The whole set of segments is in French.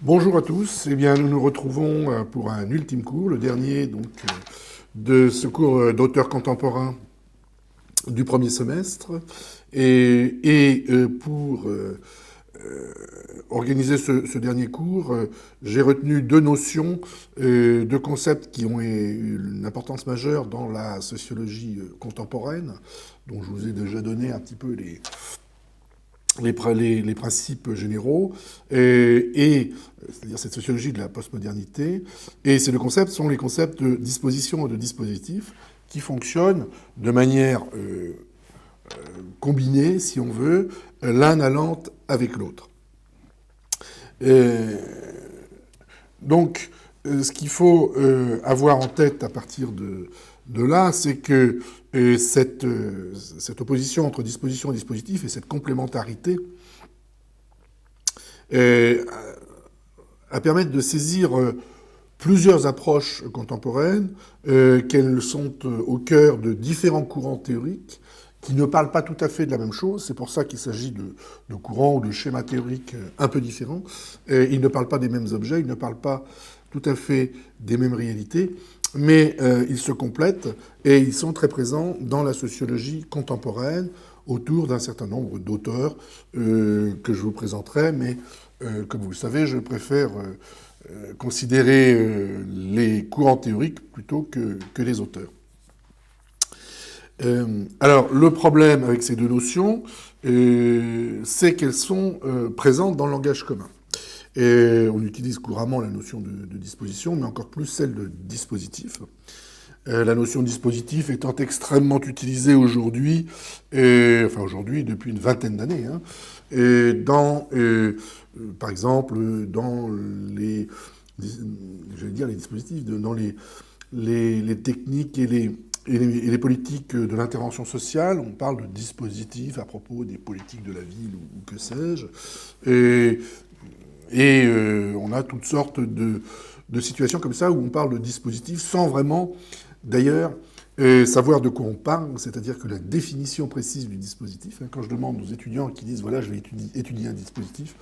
Bonjour à tous. Eh bien, nous nous retrouvons pour un ultime cours, le dernier de ce cours d'auteur contemporain du premier semestre. Pour organiser ce dernier cours, j'ai retenu deux notions, deux concepts qui ont eu une importance majeure dans la sociologie contemporaine, dont je vous ai déjà donné un petit peu les principes généraux, c'est-à-dire cette sociologie de la postmodernité. Et ces deux concepts sont les concepts de disposition et de dispositif qui fonctionnent de manière combinée, si on veut, l'un allant avec l'autre. Donc, ce qu'il faut avoir en tête à partir de là, c'est que cette opposition entre disposition et dispositif et cette complémentarité à permettre de saisir plusieurs approches contemporaines, qu'elles sont au cœur de différents courants théoriques qui ne parlent pas tout à fait de la même chose. C'est pour ça qu'il s'agit de courants ou de schémas théoriques un peu différents. Ils ne parlent pas des mêmes objets, ils ne parlent pas tout à fait des mêmes réalités, mais ils se complètent et ils sont très présents dans la sociologie contemporaine autour d'un certain nombre d'auteurs que je vous présenterai, mais comme vous le savez, je préfère considérer les courants théoriques plutôt que les auteurs. Alors, le problème avec ces deux notions, c'est qu'elles sont présentes dans le langage commun. Et on utilise couramment la notion de disposition, mais encore plus celle de dispositif. La notion de dispositif étant extrêmement utilisée aujourd'hui, enfin aujourd'hui depuis une vingtaine d'années, hein, par exemple dans les dispositifs, dans les techniques et les politiques de l'intervention sociale. On parle de dispositifs à propos des politiques de la ville ou que sais-je. On a toutes sortes de situations comme ça où on parle de dispositifs sans vraiment, d'ailleurs, savoir de quoi on parle, c'est-à-dire que la définition précise du dispositif, quand je demande aux étudiants qui disent « voilà, je vais étudier un dispositif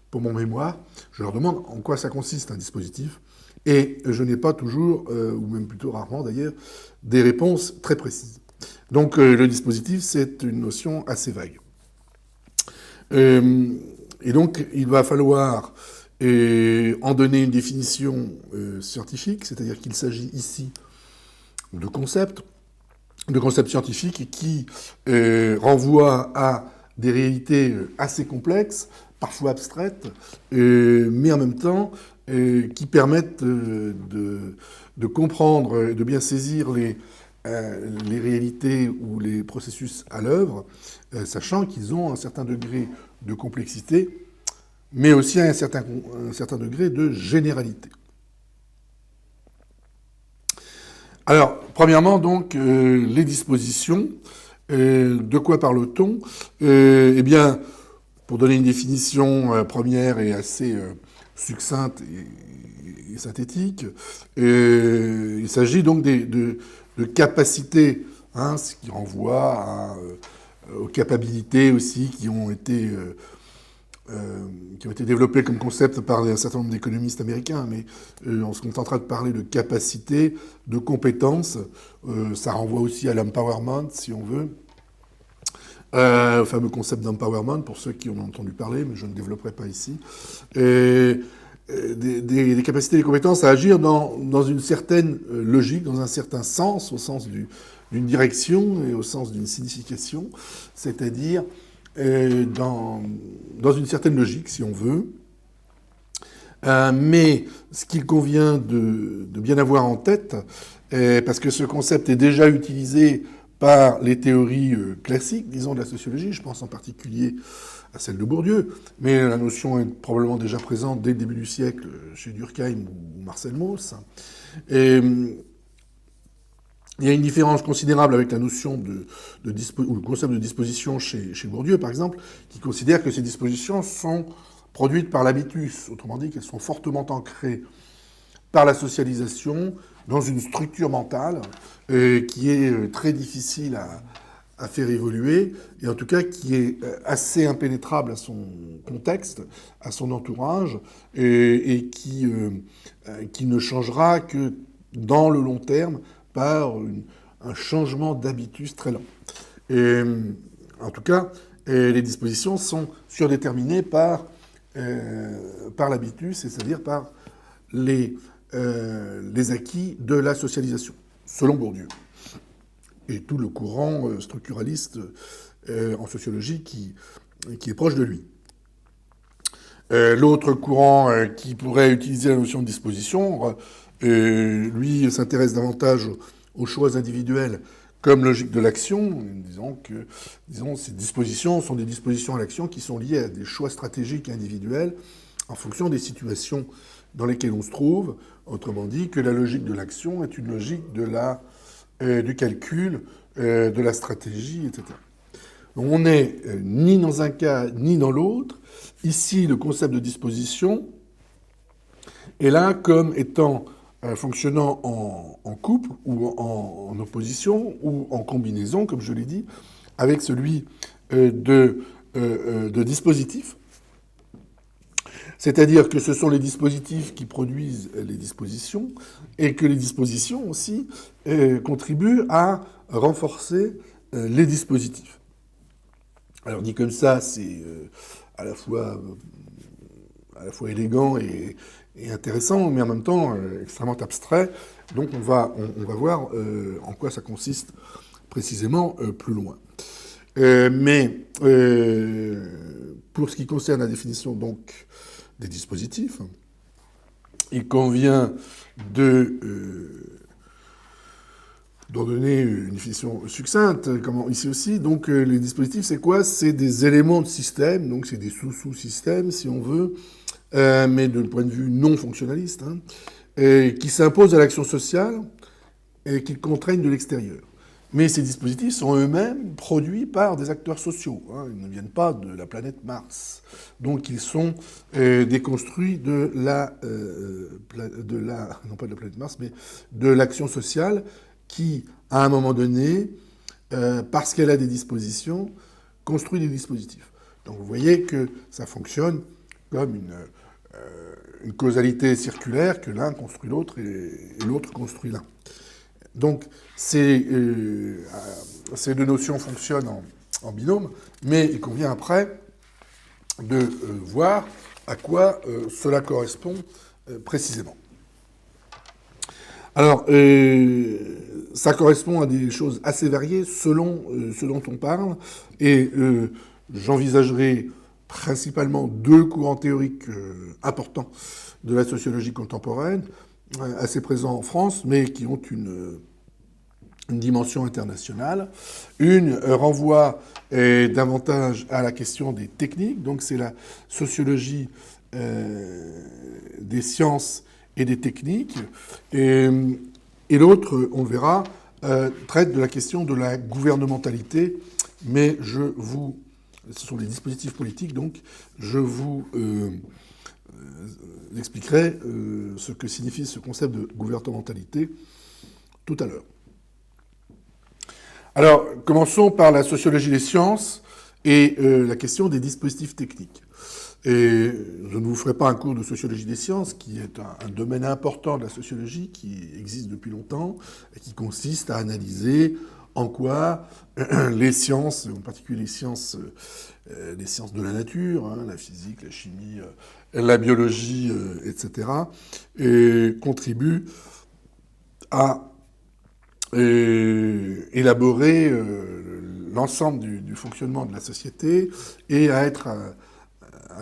pour mon mémoire », je leur demande en quoi ça consiste un dispositif, et je n'ai pas toujours, ou même plutôt rarement d'ailleurs, des réponses très précises. Donc le dispositif, c'est une notion assez vague. Et donc, il va falloir en donner une définition scientifique, c'est-à-dire qu'il s'agit ici de concepts scientifiques qui renvoient à des réalités assez complexes, parfois abstraites, mais en même temps qui permettent de comprendre et de bien saisir les réalités ou les processus à l'œuvre, sachant qu'ils ont un certain degré de complexité, mais aussi un certain degré de généralité. Alors, premièrement, donc, les dispositions. De quoi parle-t-on ? Eh bien, pour donner une définition première et assez succincte et synthétique, il s'agit donc de capacités, hein, ce qui renvoie aux capacités aussi qui ont été développées comme concept par un certain nombre d'économistes américains, mais on se contentera de parler de capacité, de compétences. Ça renvoie aussi à l'empowerment, si on veut, au fameux concept d'empowerment, pour ceux qui en ont entendu parler, mais je ne développerai pas ici. Des capacités, des compétences à agir dans une certaine logique, dans un certain sens, au sens d'une direction et au sens d'une signification, c'est-à-dire dans une certaine logique, si on veut. Mais ce qu'il convient de bien avoir en tête, parce que ce concept est déjà utilisé par les théories classiques, disons, de la sociologie, je pense en particulier à celle de Bourdieu, mais la notion est probablement déjà présente dès le début du siècle chez Durkheim ou Marcel Mauss. Il y a une différence considérable avec la notion ou le concept de disposition chez Bourdieu, par exemple, qui considère que ces dispositions sont produites par l'habitus, autrement dit qu'elles sont fortement ancrées par la socialisation dans une structure mentale qui est très difficile à faire évoluer, et en tout cas qui est assez impénétrable à son contexte, à son entourage, et qui ne changera que dans le long terme par un changement d'habitus très lent. Et, en tout cas, les dispositions sont surdéterminées par l'habitus, c'est-à-dire par les acquis de la socialisation, selon Bourdieu. Et tout le courant structuraliste en sociologie qui est proche de lui. L'autre courant qui pourrait utiliser la notion de disposition, lui s'intéresse davantage aux choix individuels comme logique de l'action, disons que ces dispositions sont des dispositions à l'action qui sont liées à des choix stratégiques individuels en fonction des situations dans lesquelles on se trouve. Autrement dit, que la logique de l'action est une logique du calcul, de la stratégie, etc. Donc on n'est ni dans un cas ni dans l'autre. Ici, le concept de disposition est là comme étant fonctionnant en couple ou en opposition ou en combinaison, comme je l'ai dit, avec celui de dispositif. C'est-à-dire que ce sont les dispositifs qui produisent les dispositions et que les dispositions aussi contribuent à renforcer les dispositifs. Alors dit comme ça, c'est à la fois élégant et intéressant, mais en même temps extrêmement abstrait. Donc on va voir en quoi ça consiste précisément plus loin. Mais pour ce qui concerne la définition donc des dispositifs, il convient d'en donner une définition succincte, comme ici aussi. Donc les dispositifs, c'est quoi? C'est des éléments de système, donc c'est des sous-systèmes, si on veut, mais de point de vue non fonctionnaliste, qui s'imposent à l'action sociale et qui contraignent de l'extérieur. Mais ces dispositifs sont eux-mêmes produits par des acteurs sociaux. Ils ne viennent pas de la planète Mars. Donc ils sont déconstruits de non pas de la planète Mars, mais de l'action sociale qui, à un moment donné, parce qu'elle a des dispositions, construit des dispositifs. Donc vous voyez que ça fonctionne comme une causalité circulaire, que l'un construit l'autre et l'autre construit l'un. Donc ces deux notions fonctionnent en binôme, mais il convient après de voir à quoi cela correspond précisément. Alors, ça correspond à des choses assez variées selon ce dont on parle, et j'envisagerai principalement deux courants théoriques importants de la sociologie contemporaine, assez présents en France, mais qui ont une dimension internationale. Une renvoie davantage à la question des techniques, donc c'est la sociologie des sciences et des techniques, et l'autre, on le verra, traite de la question de la gouvernementalité, mais ce sont des dispositifs politiques, donc je vous expliquerai ce que signifie ce concept de gouvernementalité tout à l'heure. Alors, commençons par la sociologie des sciences et la question des dispositifs techniques. Et je ne vous ferai pas un cours de sociologie des sciences, qui est un domaine important de la sociologie, qui existe depuis longtemps, et qui consiste à analyser en quoi les sciences, en particulier les sciences de la nature, la physique, la chimie, la biologie, etc., contribuent à élaborer l'ensemble du fonctionnement de la société et à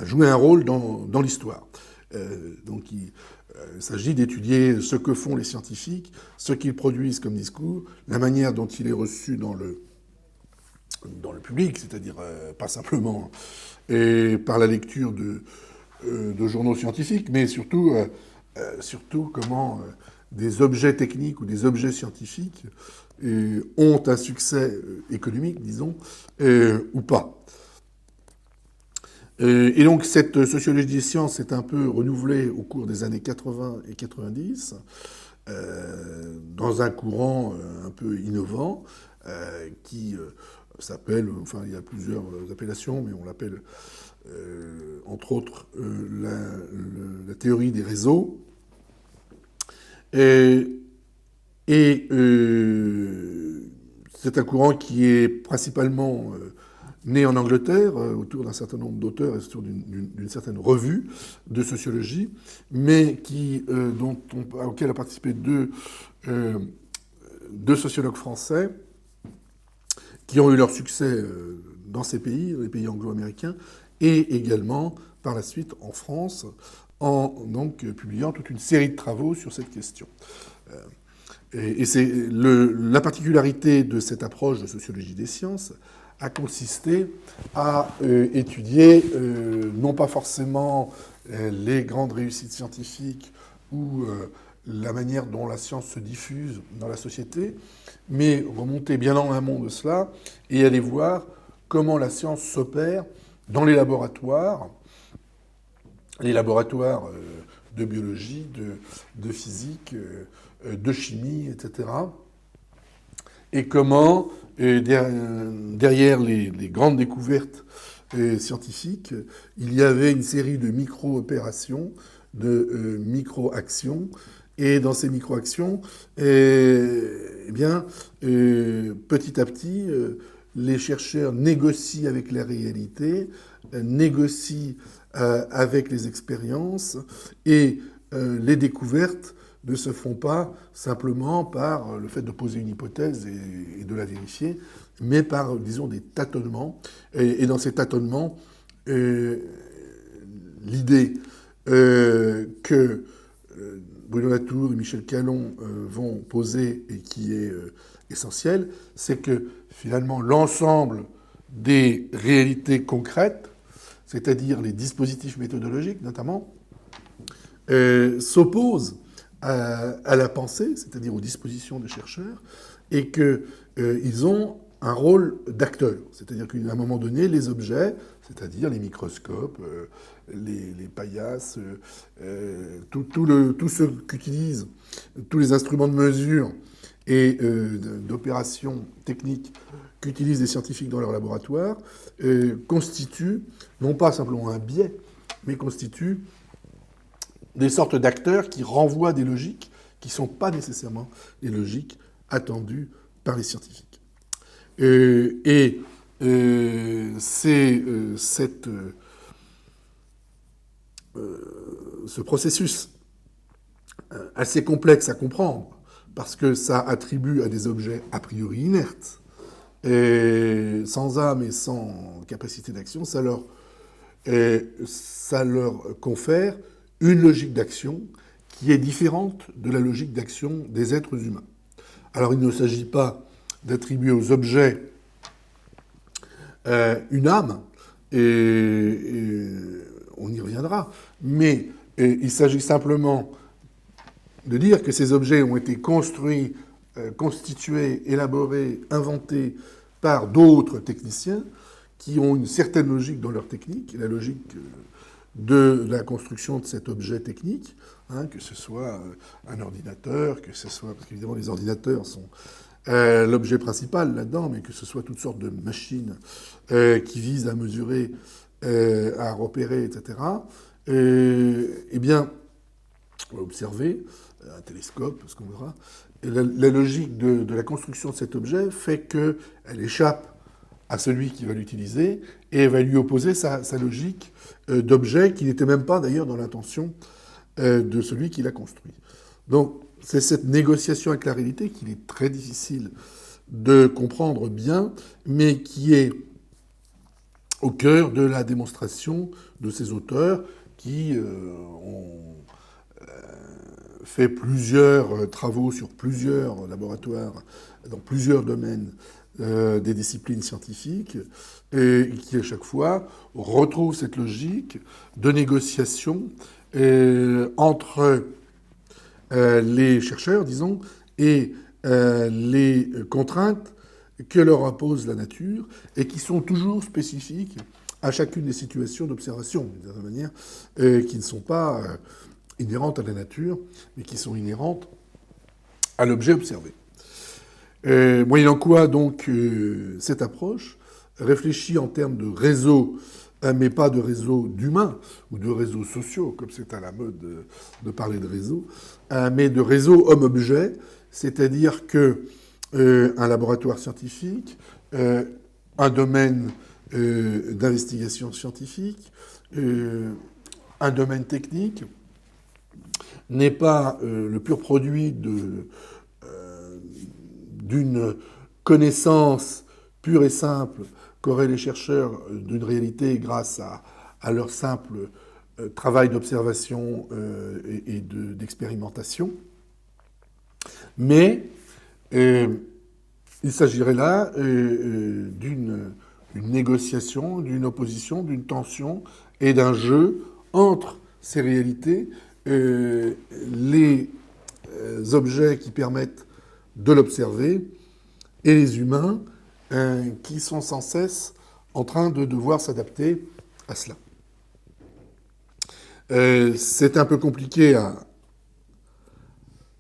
jouer un rôle dans l'histoire. Donc il s'agit d'étudier ce que font les scientifiques, ce qu'ils produisent comme discours, la manière dont il est reçu dans le public, c'est-à-dire pas simplement par la lecture de journaux scientifiques, mais surtout comment des objets techniques ou des objets scientifiques ont un succès économique, disons, ou pas. Et donc cette sociologie des sciences s'est un peu renouvelée au cours des années 80 et 90, dans un courant un peu innovant, qui s'appelle, enfin il y a plusieurs appellations, mais on l'appelle entre autres la théorie des réseaux. Et c'est un courant qui est principalement né en Angleterre, autour d'un certain nombre d'auteurs et autour d'une certaine revue de sociologie, mais auquel a participé deux sociologues français qui ont eu leur succès dans ces pays, les pays anglo-américains, et également par la suite en France, en donc publiant toute une série de travaux sur cette question. Et c'est la particularité de cette approche de sociologie des sciences a consisté à étudier non pas forcément les grandes réussites scientifiques ou la manière dont la science se diffuse dans la société, mais remonter bien en amont de cela et aller voir comment la science s'opère dans les laboratoires de biologie, de physique, de chimie, etc. Et comment, derrière les grandes découvertes scientifiques, il y avait une série de micro-opérations, de micro-actions. Et dans ces micro-actions, petit à petit, les chercheurs négocient avec la réalité, négocient avec les expériences, et les découvertes ne se font pas simplement par le fait de poser une hypothèse et de la vérifier, mais par, disons, des tâtonnements. Et dans ces tâtonnements, l'idée que Bruno Latour et Michel Calon vont poser et qui est essentielle, c'est que finalement l'ensemble des réalités concrètes, c'est-à-dire les dispositifs méthodologiques notamment, s'opposent à la pensée, c'est-à-dire aux dispositions des chercheurs, et qu'ils ont un rôle d'acteur. C'est-à-dire qu'à un moment donné, les objets, c'est-à-dire les microscopes, les paillasses, tout ce qu'utilisent tous les instruments de mesure et d'opérations techniques qu'utilisent les scientifiques dans leur laboratoire, constituent non pas simplement un biais, mais constituent des sortes d'acteurs qui renvoient des logiques qui ne sont pas nécessairement les logiques attendues par les scientifiques. C'est ce processus assez complexe à comprendre, parce que ça attribue à des objets a priori inertes, et sans âme et sans capacité d'action, ça leur confère une logique d'action qui est différente de la logique d'action des êtres humains. Alors il ne s'agit pas d'attribuer aux objets une âme, et on y reviendra, mais il s'agit simplement de dire que ces objets ont été construits, constitués, élaborés, inventés par d'autres techniciens qui ont une certaine logique dans leur technique, la logique de la construction de cet objet technique, que ce soit un ordinateur, que ce soit, parce qu'évidemment les ordinateurs sont l'objet principal là-dedans, mais que ce soit toutes sortes de machines qui visent à mesurer, à repérer, etc. Eh bien, on va observer, un télescope, ce qu'on verra, et la logique de la construction de cet objet fait qu'elle échappe à celui qui va l'utiliser et va lui opposer sa logique d'objet qui n'était même pas d'ailleurs dans l'intention de celui qui l'a construit. Donc c'est cette négociation avec la réalité qu'il est très difficile de comprendre bien, mais qui est au cœur de la démonstration de ces auteurs qui ont fait plusieurs travaux sur plusieurs laboratoires, dans plusieurs domaines des disciplines scientifiques, et qui à chaque fois retrouvent cette logique de négociation entre les chercheurs, disons, et les contraintes que leur impose la nature et qui sont toujours spécifiques à chacune des situations d'observation, d'une certaine manière, qui ne sont pas inhérentes à la nature, mais qui sont inhérentes à l'objet observé. Moyennant quoi, donc, cette approche réfléchit en termes de réseau, mais pas de réseau d'humains ou de réseaux sociaux, comme c'est à la mode de parler de réseau, mais de réseau homme-objet, c'est-à-dire que un laboratoire scientifique, un domaine d'investigation scientifique, un domaine technique, n'est pas le pur produit d'une connaissance pure et simple qu'auraient les chercheurs d'une réalité grâce à leur simple travail d'observation et d'expérimentation. Mais il s'agirait là d'une négociation, d'une opposition, d'une tension et d'un jeu entre ces réalités, les objets qui permettent de l'observer et les humains qui sont sans cesse en train de devoir s'adapter à cela. C'est un peu compliqué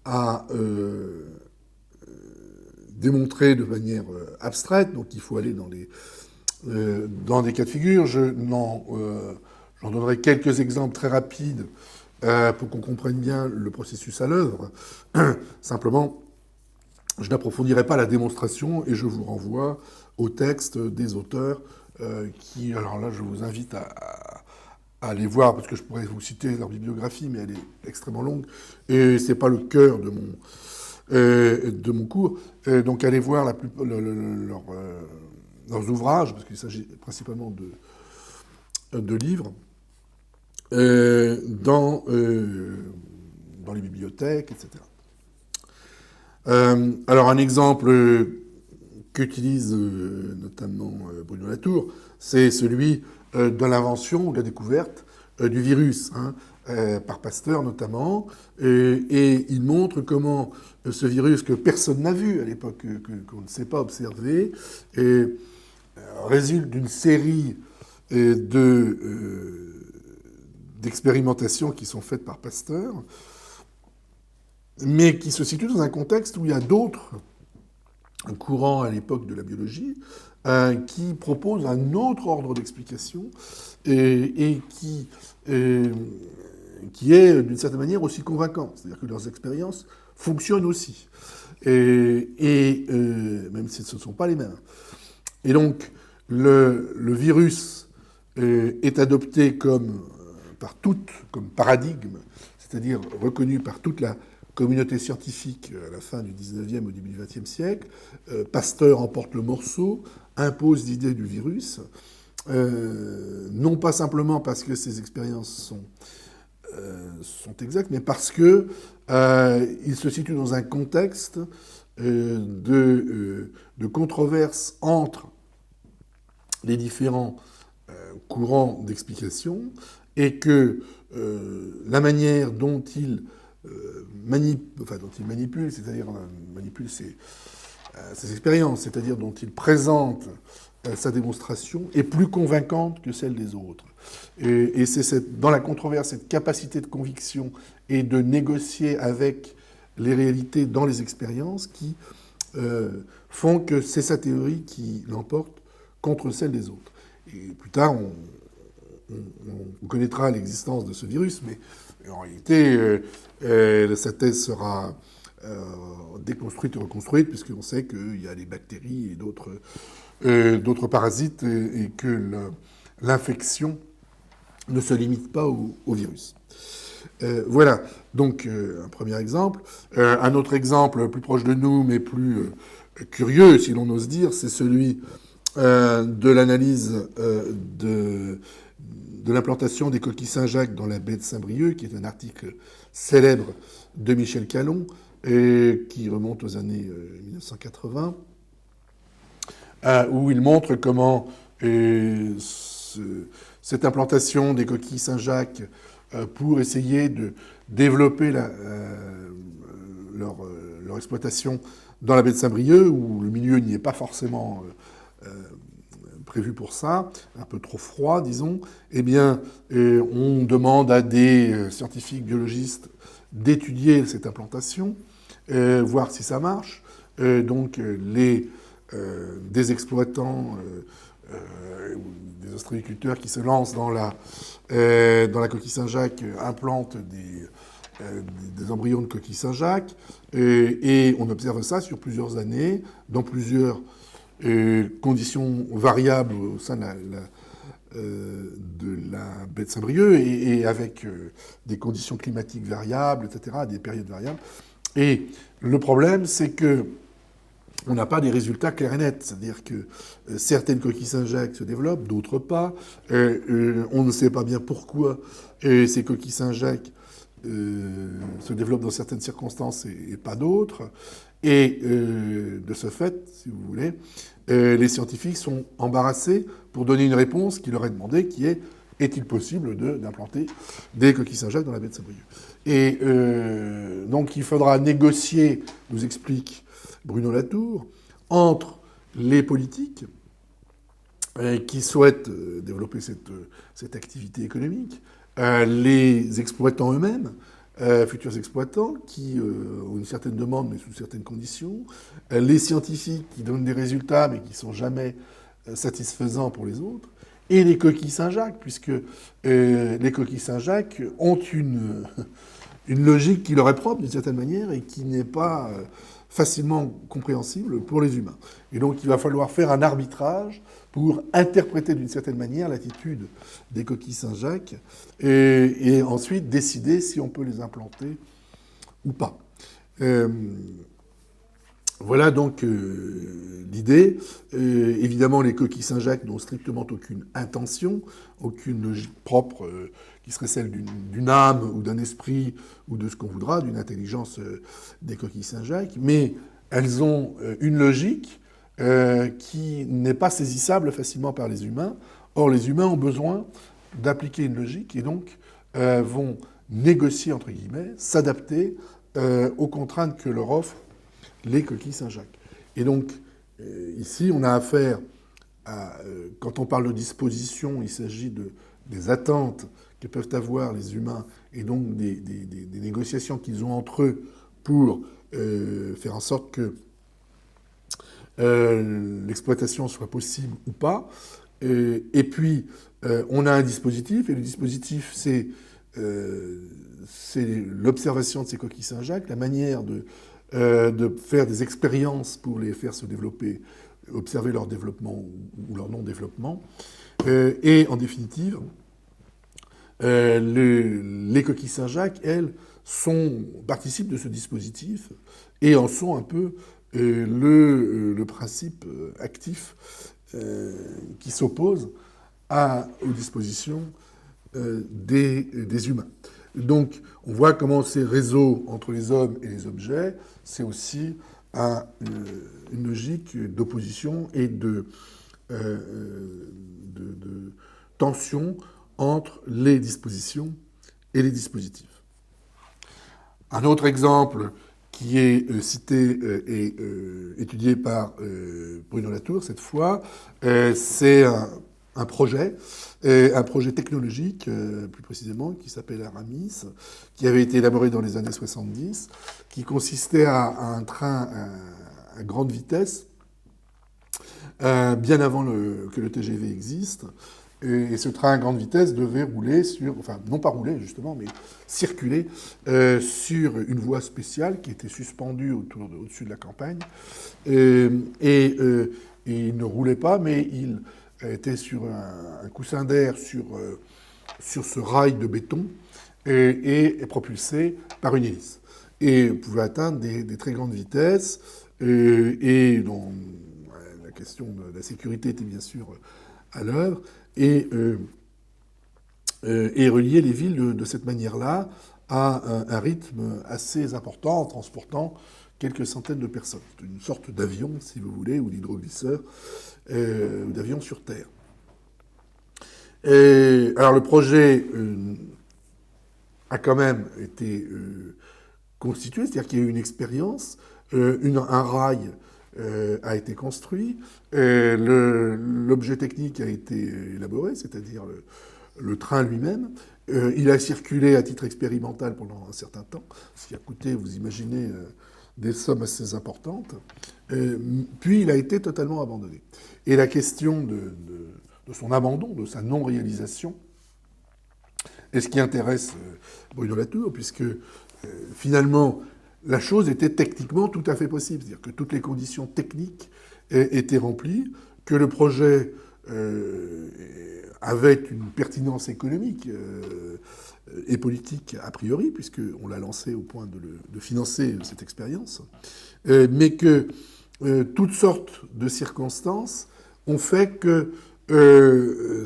à démontrer de manière abstraite, donc il faut aller dans des cas de figure. J'en donnerai quelques exemples très rapides pour qu'on comprenne bien le processus à l'œuvre. Simplement, je n'approfondirai pas la démonstration et je vous renvoie au texte des auteurs qui, alors là, je vous invite à aller voir, parce que je pourrais vous citer leur bibliographie, mais elle est extrêmement longue, et c'est pas le cœur de mon cours. Donc allez voir leurs ouvrages, parce qu'il s'agit principalement de livres, dans les bibliothèques, etc. Alors un exemple qu'utilise notamment Bruno Latour, c'est celui de l'invention ou de la découverte du virus, par Pasteur notamment, et il montre comment ce virus que personne n'a vu à l'époque, qu'on ne sait pas observer, résulte d'une série d'expérimentations qui sont faites par Pasteur, mais qui se situent dans un contexte où il y a d'autres courants à l'époque de la biologie qui proposent un autre ordre d'explication et qui est d'une certaine manière aussi convaincant. C'est-à-dire que leurs expériences fonctionnent aussi, même si ce ne sont pas les mêmes. Et donc le virus est adopté comme paradigme, c'est-à-dire reconnu par toute la communauté scientifique à la fin du 19e au début du 20e siècle. Pasteur emporte le morceau, impose l'idée du virus, non pas simplement parce que ses expériences sont exactes, mais parce que il se situe dans un contexte de controverse entre les différents courants d'explication, et que la manière dont il manipule, c'est-à-dire manipule ses expériences, c'est-à-dire dont il présente sa démonstration, est plus convaincante que celle des autres. Et c'est dans la controverse, cette capacité de conviction et de négocier avec les réalités dans les expériences qui font que c'est sa théorie qui l'emporte contre celle des autres. Et plus tard, on connaîtra l'existence de ce virus, mais en réalité, sa thèse sera déconstruite et reconstruite, puisqu'on sait qu'il y a des bactéries et d'autres parasites, et que l'infection ne se limite pas au virus. Voilà, donc un premier exemple. Un autre exemple plus proche de nous, mais plus curieux, si l'on ose dire, c'est celui de l'analyse de l'implantation des coquilles Saint-Jacques dans la baie de Saint-Brieuc, qui est un article célèbre de Michel Calon, et qui remonte aux années 1980, où il montre comment cette implantation des coquilles Saint-Jacques pour essayer de développer leur exploitation dans la baie de Saint-Brieuc, où le milieu n'y est pas forcément prévu pour ça, un peu trop froid, disons, eh bien, on demande à des scientifiques biologistes d'étudier cette implantation, voir si ça marche, des exploitants, des ostréiculteurs qui se lancent dans la coquille Saint-Jacques implantent des embryons de coquille Saint-Jacques, et on observe ça sur plusieurs années, dans plusieurs conditions variables au sein de la baie de Saint-Brieuc, et avec des conditions climatiques variables, etc., des périodes variables. Et le problème, c'est que on n'a pas des résultats clairs et nets. C'est-à-dire que certaines coquilles Saint-Jacques se développent, d'autres pas. On ne sait pas bien pourquoi ces coquilles Saint-Jacques se développent dans certaines circonstances et pas d'autres. Et de ce fait, si vous voulez, les scientifiques sont embarrassés pour donner une réponse qui leur est demandée, qui est: est-il possible d'implanter des coquilles Saint-Jacques dans la baie de Saint-Brieuc? Et donc il faudra négocier, nous explique Bruno Latour, entre les politiques qui souhaitent développer cette activité économique, les exploitants eux-mêmes, futurs exploitants qui ont une certaine demande mais sous certaines conditions, les scientifiques qui donnent des résultats mais qui ne sont jamais satisfaisants pour les autres, et les coquilles Saint-Jacques, puisque les coquilles Saint-Jacques ont une logique qui leur est propre d'une certaine manière et qui n'est pas facilement compréhensible pour les humains. Et donc il va falloir faire un arbitrage pour interpréter d'une certaine manière l'attitude des coquilles Saint-Jacques et ensuite décider si on peut les implanter ou pas. Voilà donc l'idée. Évidemment, les coquilles Saint-Jacques n'ont strictement aucune intention, aucune logique propre qui serait celle d'une âme ou d'un esprit ou de ce qu'on voudra, d'une intelligence des coquilles Saint-Jacques, mais elles ont une logique qui n'est pas saisissable facilement par les humains. Or, les humains ont besoin d'appliquer une logique et donc vont négocier, entre guillemets, s'adapter aux contraintes que leur offrent les coquilles Saint-Jacques. Et donc, ici, on a affaire à... quand on parle de disposition, il s'agit des attentes que peuvent avoir les humains et donc des négociations qu'ils ont entre eux pour faire en sorte que l'exploitation soit possible ou pas. Et puis, on a un dispositif, et le dispositif, c'est l'observation de ces coquilles Saint-Jacques, la manière de faire des expériences pour les faire se développer, observer leur développement ou leur non-développement. Et en définitive, les coquilles Saint-Jacques, elles, participent de ce dispositif et en sont un peu le principe actif qui s'oppose aux dispositions des humains. Donc, on voit comment ces réseaux entre les hommes et les objets, c'est aussi une logique d'opposition et de tension entre les dispositions et les dispositifs. Un autre exemple qui est cité et étudié par Bruno Latour cette fois, c'est un projet technologique, plus précisément, qui s'appelle Aramis, qui avait été élaboré dans les années 70, qui consistait à un train à grande vitesse, bien avant que le TGV existe. Et ce train à grande vitesse devait rouler non pas rouler justement, mais circuler sur une voie spéciale qui était suspendue au-dessus de la campagne. Et il ne roulait pas, mais il était sur un coussin d'air sur ce rail de béton et propulsé par une hélice. Et pouvait atteindre des très grandes vitesses et dont la question de la sécurité était bien sûr à l'œuvre. Et relier les villes de cette manière-là à un rythme assez important en transportant quelques centaines de personnes. C'est une sorte d'avion, si vous voulez, ou d'hydroglisseur, ou d'avion sur Terre. Alors le projet a quand même été constitué, c'est-à-dire qu'il y a eu une expérience, un rail a été construit, l'objet technique a été élaboré, c'est-à-dire le train lui-même. Il a circulé à titre expérimental pendant un certain temps, ce qui a coûté, vous imaginez, des sommes assez importantes, puis il a été totalement abandonné. Et la question de son abandon, de sa non-réalisation, est ce qui intéresse Bruno Latour, puisque finalement, la chose était techniquement tout à fait possible. C'est-à-dire que toutes les conditions techniques étaient remplies, que le projet avait une pertinence économique et politique a priori, puisqu'on l'a lancé au point de financer cette expérience, mais que toutes sortes de circonstances ont fait que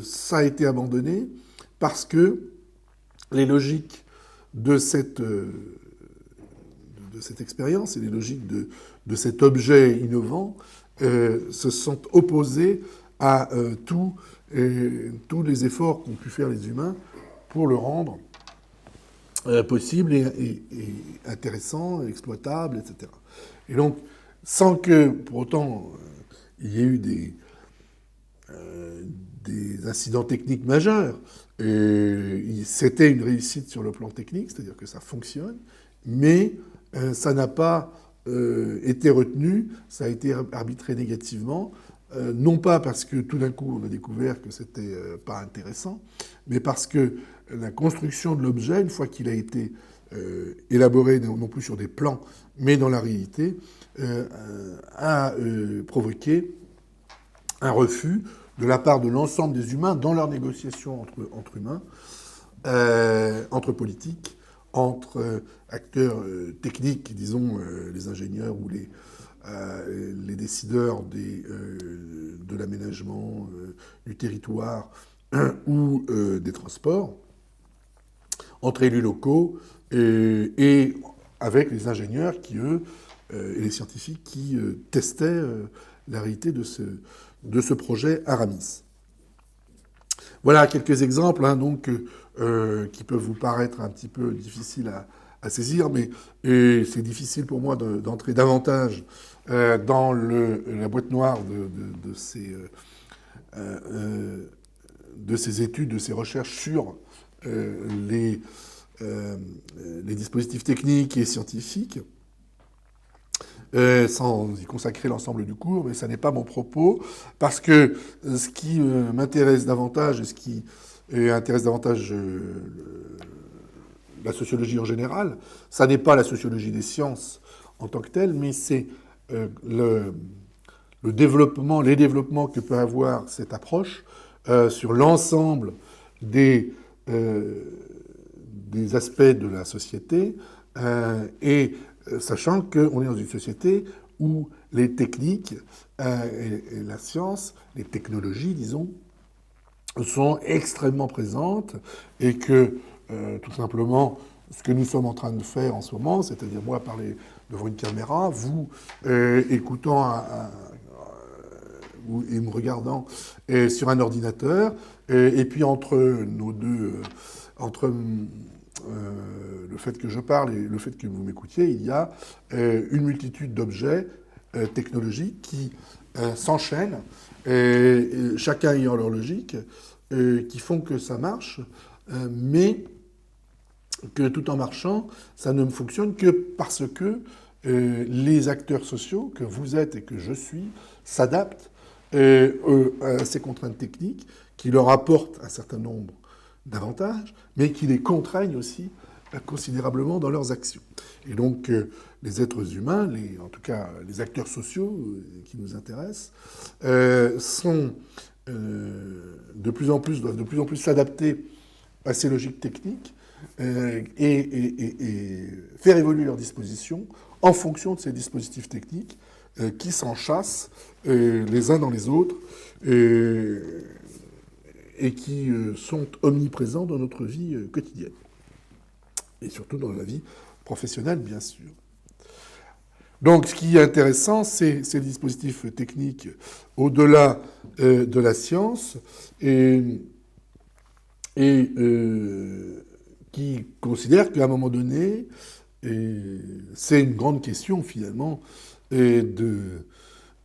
ça a été abandonné parce que les logiques de cette expérience et les logiques de cet objet innovant se sont opposées à tous les efforts qu'ont pu faire les humains pour le rendre possible et intéressant, exploitable, etc. Et donc, sans que, pour autant, il y ait eu des incidents techniques majeurs, c'était une réussite sur le plan technique, c'est-à-dire que ça fonctionne, mais ça n'a pas été retenu, ça a été arbitré négativement, non pas parce que tout d'un coup on a découvert que c'était pas intéressant, mais parce que la construction de l'objet, une fois qu'il a été élaboré non plus sur des plans, mais dans la réalité, a provoqué un refus de la part de l'ensemble des humains dans leurs négociations entre humains, entre politiques, entre acteurs techniques, disons les ingénieurs ou les décideurs de l'aménagement du territoire ou des transports, entre élus locaux et avec les ingénieurs qui, eux, et les scientifiques qui testaient la réalité de ce projet Aramis. Voilà quelques exemples donc, qui peuvent vous paraître un petit peu difficiles à saisir, mais c'est difficile pour moi d'entrer davantage dans la boîte noire de ces études, de ces recherches sur les dispositifs techniques et scientifiques, sans y consacrer l'ensemble du cours, mais ça n'est pas mon propos, parce que ce qui m'intéresse davantage, et ce qui intéresse davantage la sociologie en général, ça n'est pas la sociologie des sciences en tant que telle, mais c'est les développements que peut avoir cette approche sur l'ensemble des aspects de la société, et sachant qu'on est dans une société où les techniques et la science, les technologies, disons, sont extrêmement présentes et que, tout simplement, ce que nous sommes en train de faire en ce moment, c'est-à-dire moi parler devant une caméra, vous écoutant et me regardant sur un ordinateur, et puis entre nos deux... entre le fait que je parle et le fait que vous m'écoutiez, il y a une multitude d'objets technologiques qui s'enchaînent, chacun ayant leur logique, qui font que ça marche, mais que tout en marchant, ça ne fonctionne que parce que les acteurs sociaux, que vous êtes et que je suis, s'adaptent à ces contraintes techniques qui leur apportent un certain nombre d'avantages, mais qui les contraignent aussi considérablement dans leurs actions. Et donc, les êtres humains, en tout cas les acteurs sociaux qui nous intéressent, doivent de plus en plus s'adapter à ces logiques techniques et faire évoluer leurs dispositions en fonction de ces dispositifs techniques qui s'enchâssent les uns dans les autres et qui sont omniprésents dans notre vie quotidienne. Et surtout dans la vie professionnelle, bien sûr. Donc, ce qui est intéressant, c'est ces dispositifs techniques au-delà de la science et qui considèrent qu'à un moment donné, c'est une grande question, finalement, de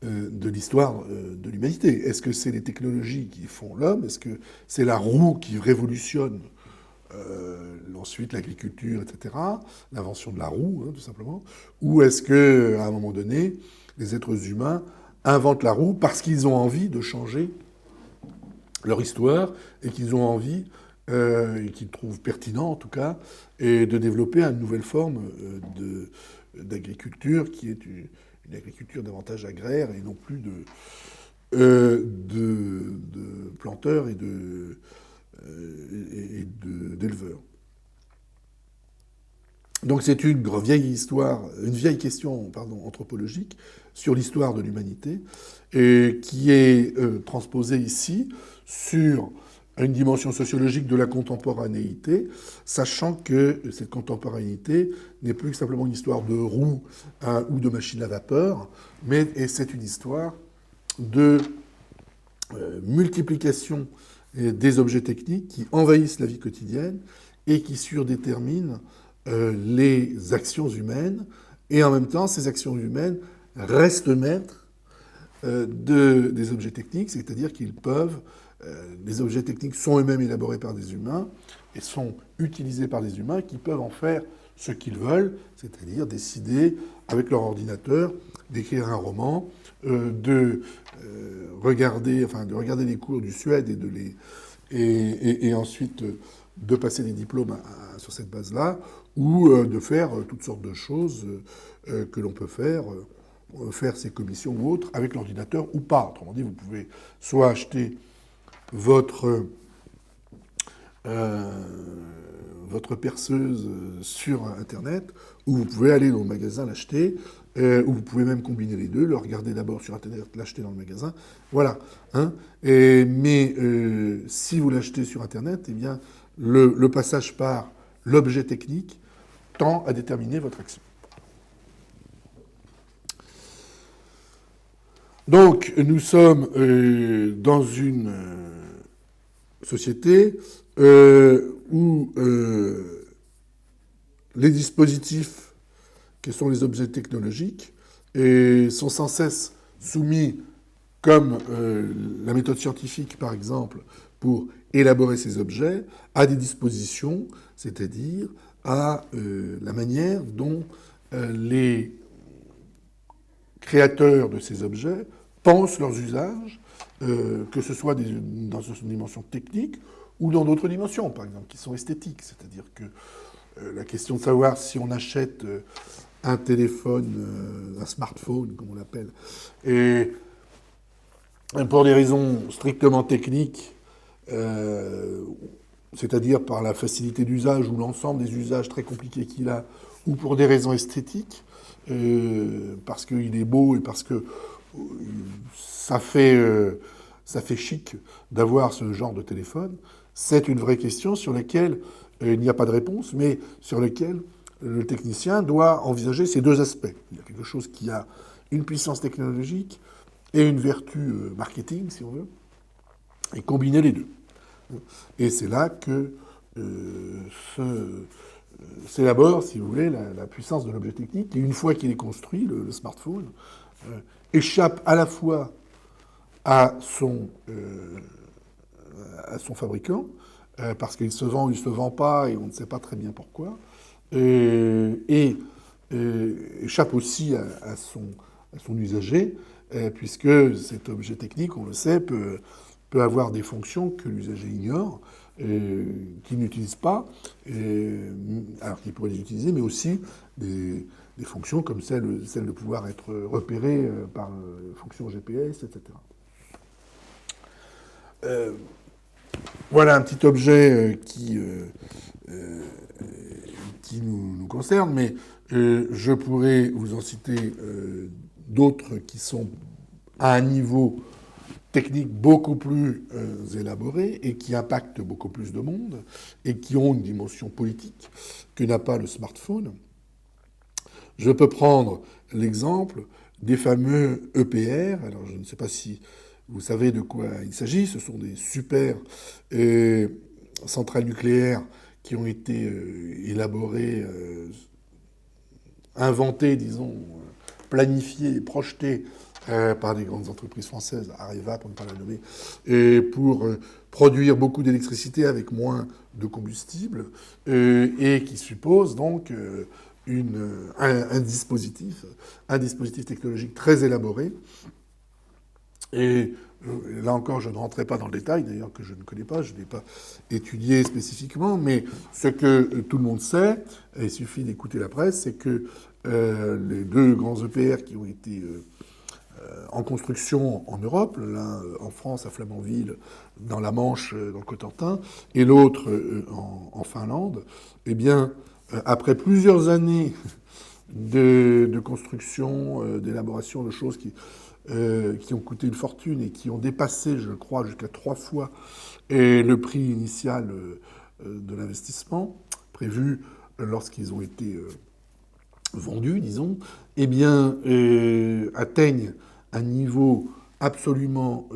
l'histoire de l'humanité. Est-ce que c'est les technologies qui font l'homme? Est-ce que c'est la roue qui révolutionne ensuite l'agriculture, etc., l'invention de la roue, tout simplement, ou est-ce qu'à un moment donné, les êtres humains inventent la roue parce qu'ils ont envie de changer leur histoire et qu'ils ont envie, et qu'ils trouvent pertinent en tout cas, et de développer une nouvelle forme d'agriculture qui est une agriculture davantage agraire et non plus de planteurs et d'éleveurs. Donc c'est une vieille histoire, une vieille question anthropologique sur l'histoire de l'humanité et qui est transposée ici sur une dimension sociologique de la contemporanéité, sachant que cette contemporanéité n'est plus simplement une histoire de roues ou de machines à vapeur, mais c'est une histoire de multiplication des objets techniques qui envahissent la vie quotidienne et qui surdéterminent les actions humaines, et en même temps, ces actions humaines restent maîtres des objets techniques, c'est-à-dire qu'ils peuvent... les objets techniques sont eux-mêmes élaborés par des humains et sont utilisés par des humains qui peuvent en faire ce qu'ils veulent, c'est-à-dire décider, avec leur ordinateur, d'écrire un roman, de regarder les cours du Suède et ensuite de passer des diplômes sur cette base-là, ou de faire toutes sortes de choses que l'on peut faire ses commissions ou autres, avec l'ordinateur ou pas. Autrement dit, vous pouvez soit acheter votre perceuse sur Internet, ou vous pouvez aller dans le magasin l'acheter, ou vous pouvez même combiner les deux, le regarder d'abord sur Internet, l'acheter dans le magasin. Voilà. Mais si vous l'achetez sur Internet, eh bien, le passage par l'objet technique tend à déterminer votre action. Donc, nous sommes dans une société où les dispositifs, qui sont les objets technologiques, sont sans cesse soumis, comme la méthode scientifique, par exemple, pour élaborer ces objets, à des dispositions, c'est-à-dire à la manière dont les créateurs de ces objets pensent leurs usages, que ce soit dans une dimension technique ou dans d'autres dimensions, par exemple, qui sont esthétiques. C'est-à-dire que la question de savoir si on achète un téléphone, un smartphone, comme on l'appelle, et pour des raisons strictement techniques, c'est-à-dire par la facilité d'usage ou l'ensemble des usages très compliqués qu'il a, ou pour des raisons esthétiques, parce qu'il est beau et parce que ça fait chic d'avoir ce genre de téléphone, c'est une vraie question sur laquelle il n'y a pas de réponse, mais sur laquelle le technicien doit envisager ces deux aspects. Il y a quelque chose qui a une puissance technologique et une vertu marketing, si on veut, et combiner les deux. Et c'est là que s'élabore, si vous voulez, la puissance de l'objet technique, et une fois qu'il est construit, le smartphone échappe à la fois à son fabricant, parce qu'il se vend ou il ne se vend pas, et on ne sait pas très bien pourquoi, et échappe aussi à son usager, puisque cet objet technique, on le sait, peut avoir des fonctions que l'usager ignore, qu'il n'utilise pas, alors qu'il pourrait les utiliser, mais aussi des fonctions comme celle de pouvoir être repéré par fonction GPS, etc. Voilà un petit objet qui nous concerne, mais je pourrais vous en citer d'autres qui sont à un niveau technique beaucoup plus élaboré et qui impactent beaucoup plus de monde et qui ont une dimension politique que n'a pas le smartphone. Je peux prendre l'exemple des fameux EPR. Alors, je ne sais pas si vous savez de quoi il s'agit. Ce sont des super centrales nucléaires qui ont été élaborées, inventées, disons, planifiées, projetées par des grandes entreprises françaises, Areva pour ne pas la nommer, et pour produire beaucoup d'électricité avec moins de combustible, et qui suppose donc un dispositif technologique très élaboré. Et là encore, je ne rentrerai pas dans le détail, d'ailleurs que je ne connais pas, je ne l'ai pas étudié spécifiquement, mais ce que tout le monde sait, et il suffit d'écouter la presse, c'est que les deux grands EPR qui ont été en construction en Europe, l'un en France à Flamanville, dans la Manche, dans le Cotentin, et l'autre en Finlande, eh bien, après plusieurs années de construction, d'élaboration de choses qui ont coûté une fortune et qui ont dépassé, je crois, jusqu'à 3 fois le prix initial de l'investissement prévu lorsqu'ils ont été vendus, disons, eh bien, atteignent un niveau absolument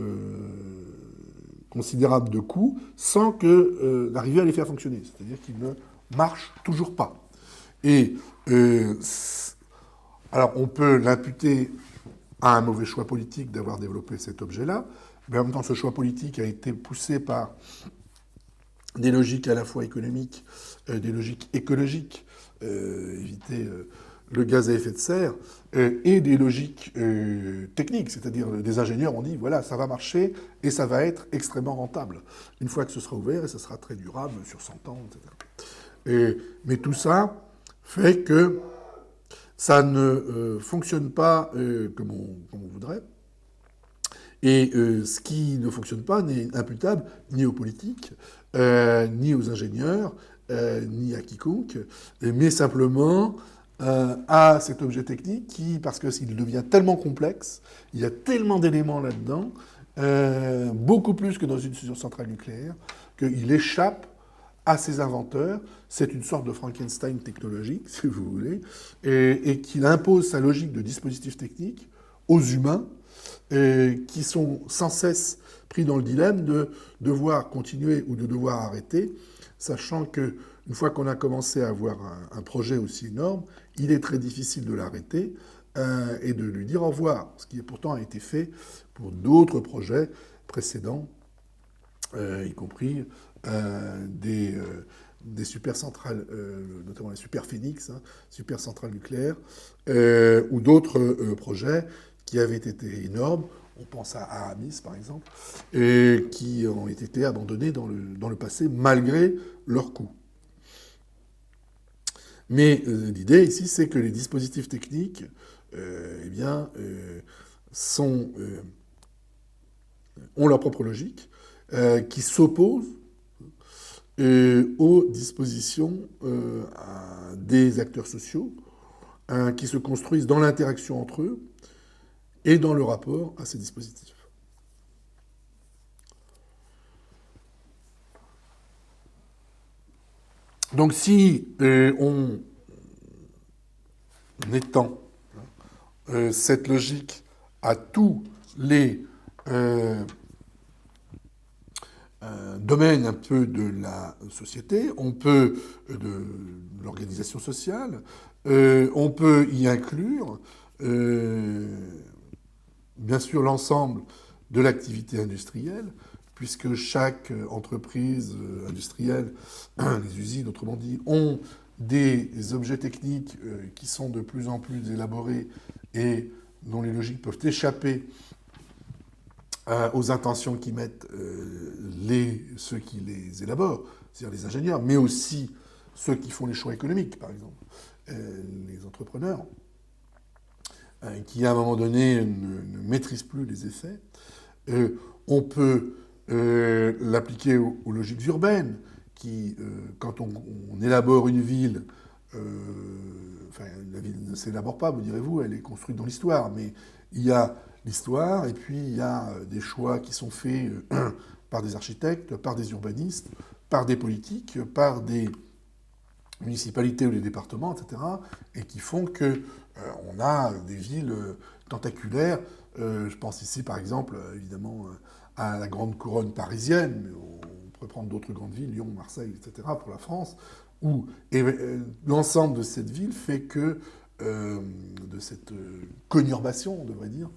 considérable de coûts sans d'arriver à les faire fonctionner. C'est-à-dire qu'ils ne marchent toujours pas. Et alors, on peut l'imputer à un mauvais choix politique d'avoir développé cet objet-là, mais en même temps, ce choix politique a été poussé par des logiques à la fois économiques, des logiques écologiques, éviter le gaz à effet de serre, et des logiques techniques, c'est-à-dire des ingénieurs ont dit, voilà, ça va marcher et ça va être extrêmement rentable, une fois que ce sera ouvert, et ça sera très durable sur 100 ans, etc. Mais tout ça fait que ça ne fonctionne pas comme on voudrait. Et ce qui ne fonctionne pas n'est imputable ni aux politiques, ni aux ingénieurs, ni à quiconque, mais simplement à cet objet technique qui, parce qu'il devient tellement complexe, il y a tellement d'éléments là-dedans, beaucoup plus que dans une centrale nucléaire, qu'il échappe à ses inventeurs. C'est une sorte de Frankenstein technologique, si vous voulez, et qu'il impose sa logique de dispositif technique aux humains, qui sont sans cesse pris dans le dilemme de devoir continuer ou de devoir arrêter, sachant que une fois qu'on a commencé à avoir un projet aussi énorme, il est très difficile de l'arrêter et de lui dire au revoir, ce qui pourtant a été fait pour d'autres projets précédents, y compris des super centrales, notamment les super Phoenix, super centrales nucléaires, ou d'autres projets qui avaient été énormes. On pense à Aramis, par exemple, et qui ont été abandonnés dans le passé, malgré leur coût. Mais l'idée ici, c'est que les dispositifs techniques ont leur propre logique, qui s'opposent aux dispositions des acteurs sociaux, qui se construisent dans l'interaction entre eux et dans le rapport à ces dispositifs. Donc si on étend cette logique à tous les domaines un peu de la société, on peut, de l'organisation sociale, on peut y inclure bien sûr l'ensemble de l'activité industrielle, puisque chaque entreprise industrielle, les usines, autrement dit, ont des objets techniques qui sont de plus en plus élaborés et dont les logiques peuvent échapper aux intentions qui mettent ceux qui les élaborent, c'est-à-dire les ingénieurs, mais aussi ceux qui font les choix économiques, par exemple, les entrepreneurs, qui à un moment donné ne maîtrisent plus les effets. On peut l'appliquer aux logiques urbaines, qui, quand on élabore une ville, la ville ne s'élabore pas, vous direz-vous, elle est construite dans l'histoire, mais il y a l'histoire, et puis il y a des choix qui sont faits par des architectes, par des urbanistes, par des politiques, par des municipalités ou des départements, etc., et qui font qu'on a des villes tentaculaires. Je pense ici, par exemple, évidemment, à la grande couronne parisienne, mais on pourrait prendre d'autres grandes villes, Lyon, Marseille, etc., pour la France, où l'ensemble de cette ville fait que, de cette conurbation, on devrait dire,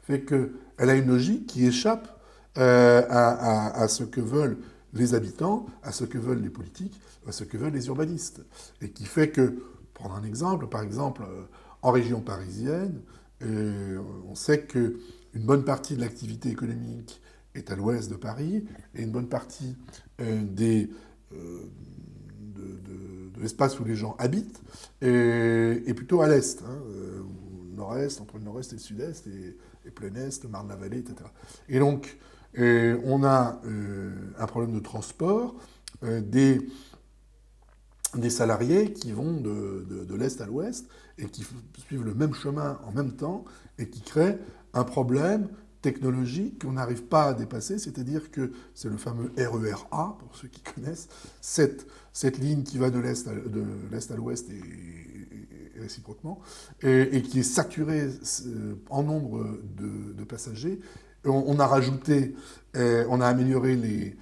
fait qu'elle a une logique qui échappe à ce que veulent les habitants, à ce que veulent les politiques, à ce que veulent les urbanistes. Et qui fait que, pour prendre un exemple, par exemple, en région parisienne, on sait qu'une bonne partie de l'activité économique est à l'ouest de Paris, et une bonne partie des, de l'espace où les gens habitent est plutôt à l'est, hein, au nord-est, entre le nord-est et le sud-est, et plein est, Marne-la-Vallée, etc. Et donc, on a un problème de transport des salariés qui vont de l'est à l'ouest et qui suivent le même chemin en même temps et qui créent un problème technologique qu'on n'arrive pas à dépasser, c'est-à-dire que c'est le fameux RER-A, pour ceux qui connaissent, cette ligne qui va de l'est à l'ouest et réciproquement, et qui est saturée en nombre de passagers. On a rajouté, on a amélioré les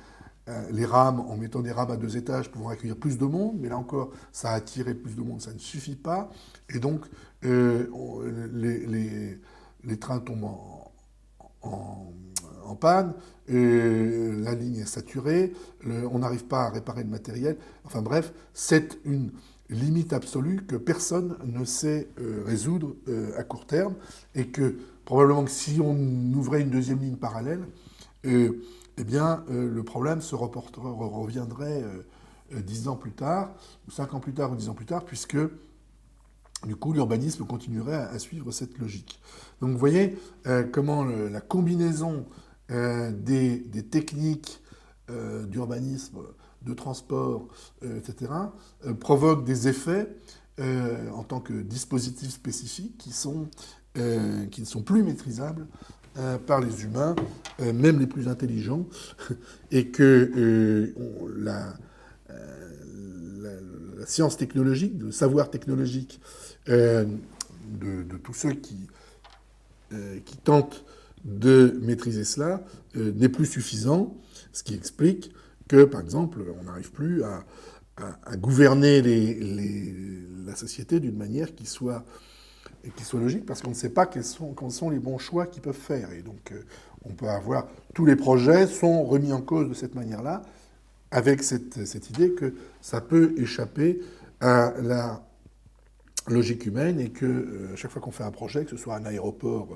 rames en mettant des rames à 2 étages pour accueillir plus de monde, mais là encore, ça a attiré plus de monde, ça ne suffit pas. Et donc, les trains tombent en panne, la ligne est saturée, on n'arrive pas à réparer le matériel. Enfin bref, c'est une limite absolue que personne ne sait résoudre à court terme, et que probablement que si on ouvrait une deuxième ligne parallèle, eh bien, le problème reviendrait 10 ans plus tard, ou 5 ans plus tard, ou 10 ans plus tard, puisque du coup, l'urbanisme continuerait à suivre cette logique. Donc vous voyez comment la combinaison des techniques d'urbanisme, de transport, etc., provoque des effets en tant que dispositifs spécifiques qui ne sont plus maîtrisables par les humains, même les plus intelligents, et que la science technologique, le savoir technologique de tous ceux qui tentent de maîtriser cela n'est plus suffisant, ce qui explique que, par exemple, on n'arrive plus à gouverner la société d'une manière qui soit logique, parce qu'on ne sait pas quels sont les bons choix qu'ils peuvent faire. Et donc, on peut avoir... Tous les projets sont remis en cause de cette manière-là, avec cette idée que ça peut échapper à la logique humaine, et que à chaque fois qu'on fait un projet, que ce soit un aéroport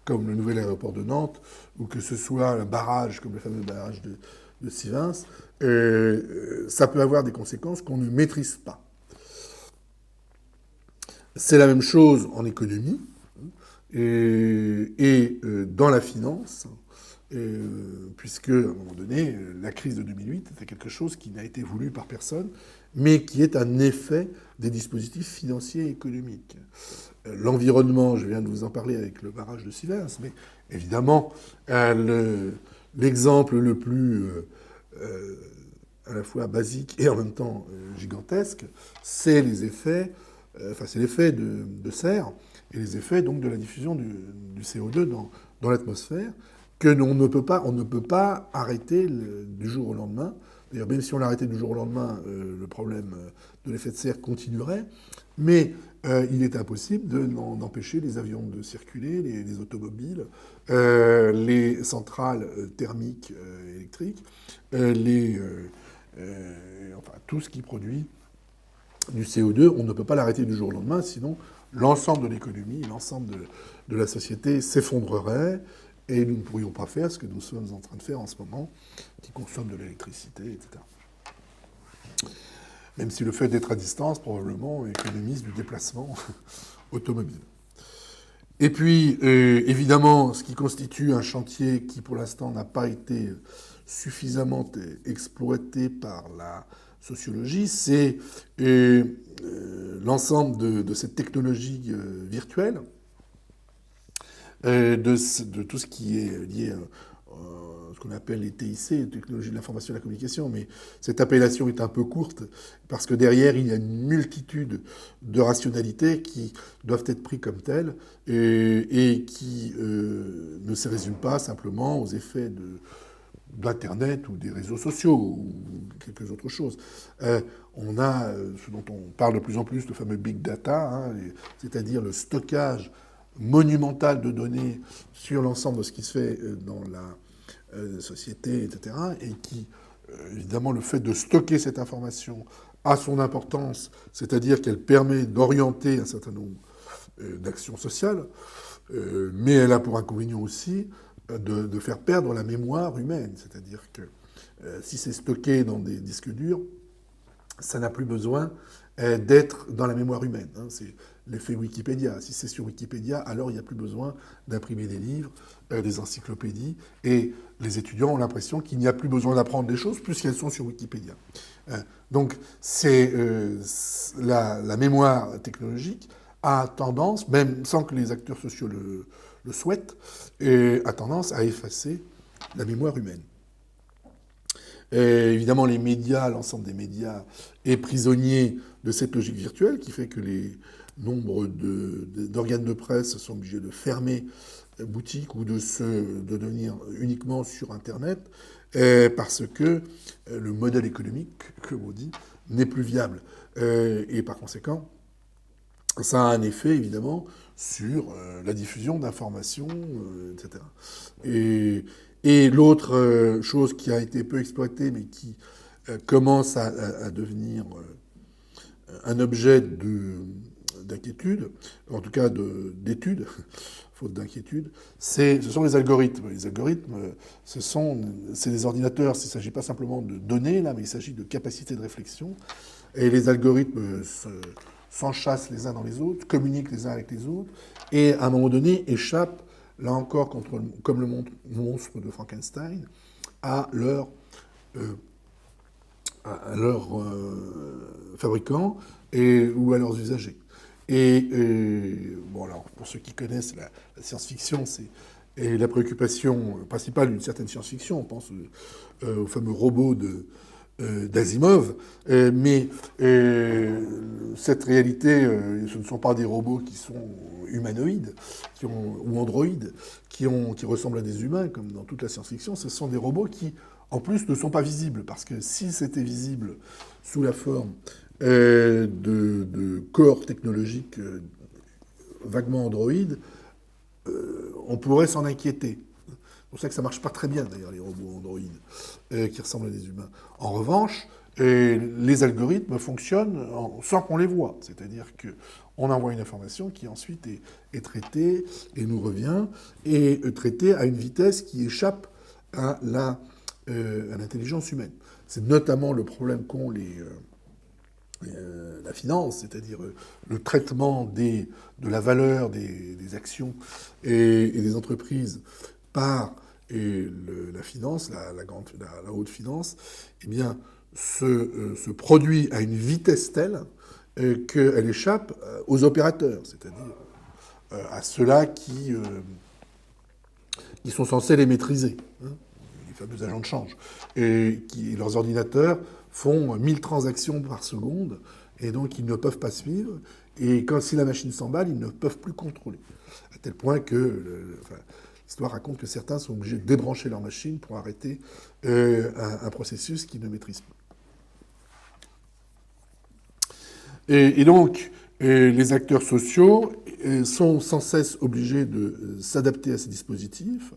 comme le nouvel aéroport de Nantes, ou que ce soit un barrage comme le fameux barrage de Sivins, ça peut avoir des conséquences qu'on ne maîtrise pas. C'est la même chose en économie et dans la finance, puisque, à un moment donné, la crise de 2008 était quelque chose qui n'a été voulu par personne, mais qui est un effet des dispositifs financiers et économiques. L'environnement, je viens de vous en parler avec le barrage de Sivins, mais évidemment, l'exemple le plus à la fois basique et en même temps gigantesque, c'est les effets, c'est l'effet de serre et les effets donc de la diffusion du CO2 dans l'atmosphère, que on ne peut pas arrêter du jour au lendemain. D'ailleurs, même si on l'arrêtait du jour au lendemain, le problème de l'effet de serre continuerait, mais il est impossible d'empêcher les avions de circuler, les automobiles, les centrales thermiques électriques, enfin, tout ce qui produit du CO2, on ne peut pas l'arrêter du jour au lendemain, sinon l'ensemble de l'économie, l'ensemble de la société s'effondrerait, et nous ne pourrions pas faire ce que nous sommes en train de faire en ce moment, qui consomme de l'électricité, etc. Même si le fait d'être à distance, probablement, économise du déplacement automobile. Et puis, évidemment, ce qui constitue un chantier qui, pour l'instant, n'a pas été suffisamment exploité par la sociologie, c'est l'ensemble de cette technologie virtuelle, de tout ce qui est lié à ce qu'on appelle les TIC, les technologies de l'information et de la communication, mais cette appellation est un peu courte, parce que derrière, il y a une multitude de rationalités qui doivent être prises comme telles, et qui ne se résument pas simplement aux effets d'Internet ou des réseaux sociaux ou quelques autres choses. On a ce dont on parle de plus en plus, le fameux big data, hein, c'est-à-dire le stockage monumentale de données sur l'ensemble de ce qui se fait dans la société, etc. Et qui, évidemment, le fait de stocker cette information a son importance, c'est-à-dire qu'elle permet d'orienter un certain nombre d'actions sociales, mais elle a pour inconvénient aussi de faire perdre la mémoire humaine, c'est-à-dire que si c'est stocké dans des disques durs, ça n'a plus besoin d'être dans la mémoire humaine. C'est l'effet Wikipédia. Si c'est sur Wikipédia, alors il n'y a plus besoin d'imprimer des livres, des encyclopédies, et les étudiants ont l'impression qu'il n'y a plus besoin d'apprendre des choses puisqu'elles sont sur Wikipédia. Donc c'est la mémoire technologique a tendance, même sans que les acteurs sociaux le souhaitent, a tendance à effacer la mémoire humaine. Et évidemment, les médias, l'ensemble des médias est prisonnier de cette logique virtuelle qui fait que les nombres d'organes de presse sont obligés de fermer boutique ou de devenir uniquement sur Internet parce que le modèle économique, comme on dit, n'est plus viable. Et par conséquent, ça a un effet, évidemment, sur la diffusion d'informations, etc. Et l'autre chose qui a été peu exploitée, mais qui commence à devenir un objet d'inquiétude, en tout cas d'étude, faute d'inquiétude, ce sont les algorithmes. Les algorithmes, c'est des ordinateurs. Il ne s'agit pas simplement de données, là, mais il s'agit de capacité de réflexion. Et les algorithmes s'enchassent les uns dans les autres, communiquent les uns avec les autres, et à un moment donné échappent, là encore, comme le monstre de Frankenstein, à leur fabricants ou à leurs usagers. Et bon, alors, pour ceux qui connaissent la science-fiction, et la préoccupation principale d'une certaine science-fiction, on pense au fameux robot d'Asimov, mais cette réalité, ce ne sont pas des robots qui sont humanoïdes ou androïdes, qui ressemblent à des humains, comme dans toute la science-fiction. Ce sont des robots qui, en plus, ne sont pas visibles, parce que si c'était visible sous la forme de corps technologiques vaguement androïdes, on pourrait s'en inquiéter. C'est pour ça que ça ne marche pas très bien, d'ailleurs, les robots androïdes qui ressemblent à des humains. En revanche, les algorithmes fonctionnent sans qu'on les voie. C'est-à-dire qu'on envoie une information qui ensuite est traitée et nous revient, et traitée à une vitesse qui échappe à l'intelligence humaine. C'est notamment le problème qu'ont la finance, c'est-à-dire le traitement de la valeur des actions et des entreprises par la finance, la haute finance, eh bien, se produit à une vitesse telle qu'elle échappe aux opérateurs, c'est-à-dire à ceux-là qui sont censés les maîtriser, hein, les fameux agents de change, et leurs ordinateurs font 1000 transactions par seconde, et donc ils ne peuvent pas suivre, et si la machine s'emballe, ils ne peuvent plus contrôler. À tel point que l'histoire raconte que certains sont obligés de débrancher leur machine pour arrêter un processus qu'ils ne maîtrisent plus. Et donc, les acteurs sociaux sont sans cesse obligés de s'adapter à ces dispositifs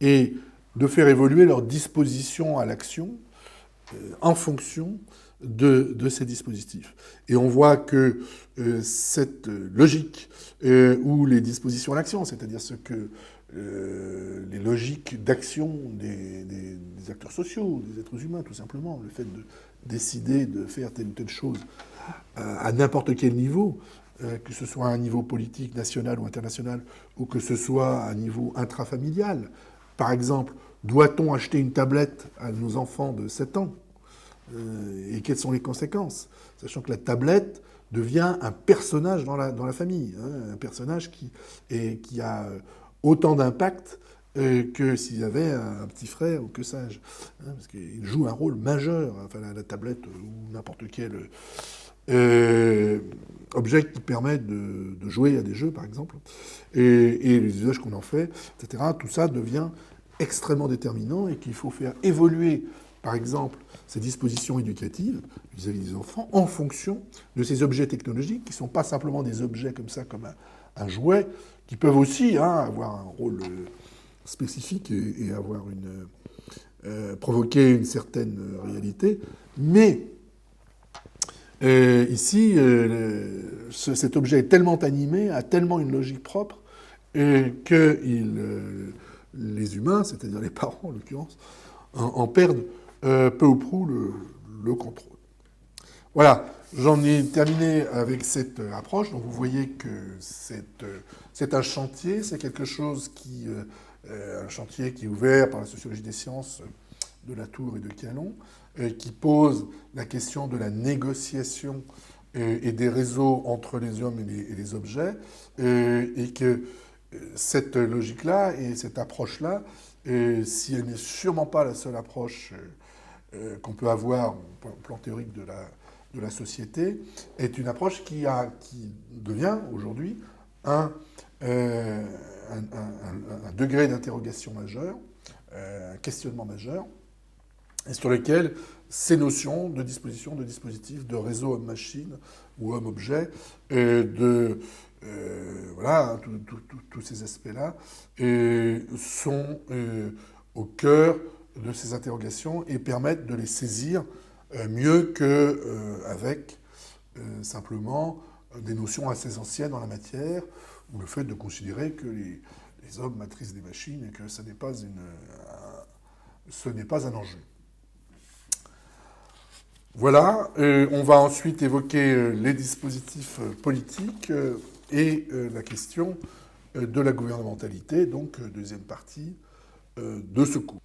et de faire évoluer leur disposition à l'action en fonction de ces dispositifs. Et on voit que cette logique où les dispositions à l'action, c'est-à-dire les logiques d'action des acteurs sociaux, des êtres humains, tout simplement, le fait de décider de faire telle ou telle chose à n'importe quel niveau, que ce soit à un niveau politique, national ou international, ou que ce soit à un niveau intrafamilial. Par exemple, doit-on acheter une tablette à nos enfants de 7 ans ? Et quelles sont les conséquences ? Sachant que la tablette devient un personnage dans la famille, hein, un personnage qui a autant d'impact que s'il y avait un petit frère ou que sais-je. Hein, parce qu'il joue un rôle majeur, enfin, la tablette ou n'importe quel objet qui permet de jouer à des jeux, par exemple, et les usages qu'on en fait, etc. Tout ça devient extrêmement déterminant et qu'il faut faire évoluer par exemple, ces dispositions éducatives vis-à-vis des enfants en fonction de ces objets technologiques qui ne sont pas simplement des objets comme ça, comme un jouet, qui peuvent aussi avoir un rôle spécifique et avoir provoquer une certaine réalité. Mais ici, cet objet est tellement animé, a tellement une logique propre, que les humains, c'est-à-dire les parents en l'occurrence, en perdent peu ou prou le contrôle. Voilà, j'en ai terminé avec cette approche. Donc vous voyez que c'est un chantier, c'est quelque chose un chantier qui est ouvert par la sociologie des sciences de Latour et de Calon, qui pose la question de la négociation et des réseaux entre les hommes et les objets, et que cette logique-là et cette approche-là, si elle n'est sûrement pas la seule approche qu'on peut avoir au plan théorique de la société, est une approche qui devient aujourd'hui un degré d'interrogation majeur, un questionnement majeur, et sur lequel ces notions de disposition, de dispositif, de réseau homme-machine ou homme-objet, voilà, tous ces aspects-là sont au cœur de ces interrogations et permettent de les saisir mieux qu'avec simplement des notions assez anciennes dans la matière, ou le fait de considérer que les hommes maîtrisent des machines et que ce n'est pas un enjeu. Voilà, on va ensuite évoquer les dispositifs politiques et la question de la gouvernementalité, donc deuxième partie de ce cours.